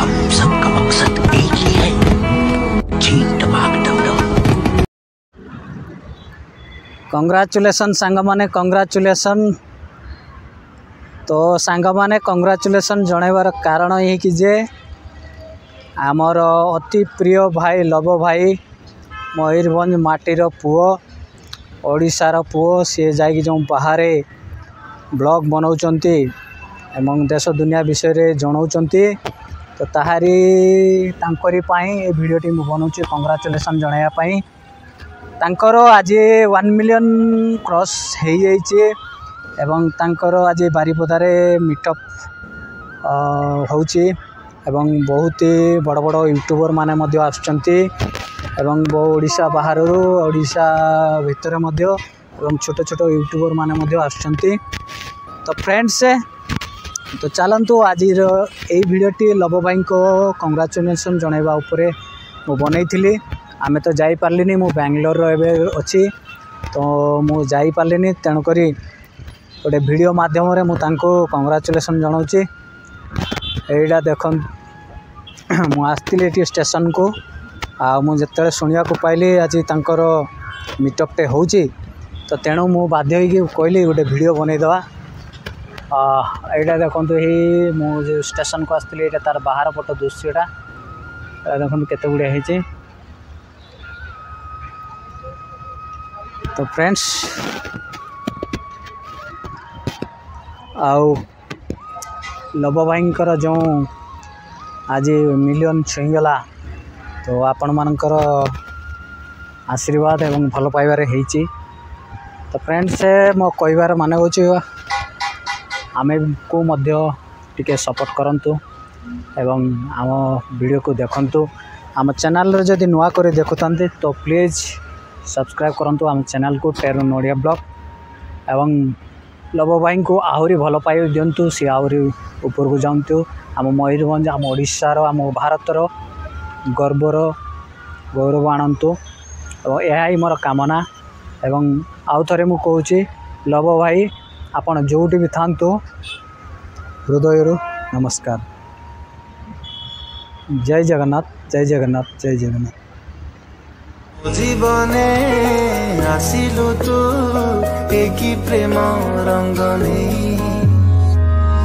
हम सबका मकसद एक ही है, जीत दिमाग डबलो। कंग्राचुलेसन सांग माने कंग्राचुलेसन। तो सांग माने कंग्राचुलेसन जनइबार कारण ये कि जे आमर अति प्रिय भाई लव भाई मयूरभंज माटीर पुओ ओडिशार पुओ सी जाकि जो बाहर ब्लॉग बनाउचंती एवं देश दुनिया विषय रे जनाउचंती तो ताहारी तांकरी पाई ए वीडियोटी मु बनाउची कंग्राचुलेसन जणाया पाई। तांकर आज 1 मिलियन क्रॉस हो जाइए एवं तांकर आज बारिपदारे मीटअप होची एवं बहुत ही बड़ बड़ यूट्यूबर माने मध्य आसुचंती एवं ओडिशा बाहर ओडिशा भितर मध्य एवं छोट छोट यूट्यूबर माने मध्य आसुचंती। तो फ्रेंड्स तो चलतु आज यही भिडियोटी लव भाई को कंग्राचुलेसन जनइबा उपरे मु बनई आमे तो जाई पारलिनी मु बेंगलोर एबे अछि तो मु जाई पारलिनी तेणुक गोटे वीडियो माध्यम रे मु तांको कंग्राचुलेसन जनाउची। एटा देख मु आसती स्टेशन को आ मु जते शुणा को पाइली आज तांकर मीटअपटे होची तो तेणु मु बाध्य होगी कहली गोटे वीडियो बनई दवा। एटा देखो ही मु स्टेशन को आसती एटा तार बाहर पट दृश्यटा देखो केते गुड़े होची। तो फ्रेंड्स आउ लव भाई जो आज मिलियन छुईगला तो आपण मानकर आशीर्वाद एवं भल पाइबार होईची। तो फ्रेंड्स मो कहबार माने होची आमे को मध्य टिके सपोर्ट करंतु एवं आम वीडियो को देखंतु। आम चैनल रे जदि नुआ करे देखुतांते तो प्लीज सब्सक्राइब करंतु आम चैनल को टेरो नोडिया ब्लॉग एवं लव भाई को आहरी भल पाई दिंतु सी आहरी ऊपर को जातु आम मयूरभंज आम ओडिशार आम भारतर गर्वर गौरव आणतु और यह ही मोर कामना। एवं आउ थे मु कहूँ लव भाई आपण जोटी भी थांतु हृदय नमस्कार। जय जगन्नाथ जय जगन्नाथ जय जगन्नाथ। जीवने आसिलु तू एक प्रेम रंग नहीं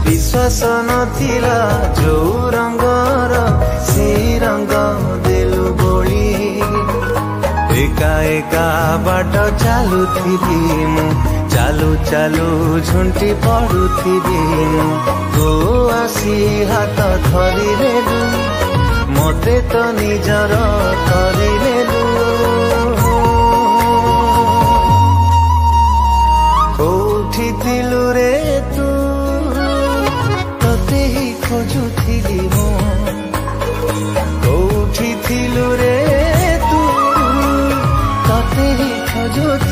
विश्वास नथिला जो रंगर से रंग देलु बोली एका एका बाट चालुथिबी मु चालू चालू झुंटी पड़ुथिबी मु तो आसी हाथ धरी नेलु मते तो निजर करी नेलु कोठी दिलु रे तू तते ही खोजुथिली मु कोठी थिलु रे तू तते ही खोजुथिली।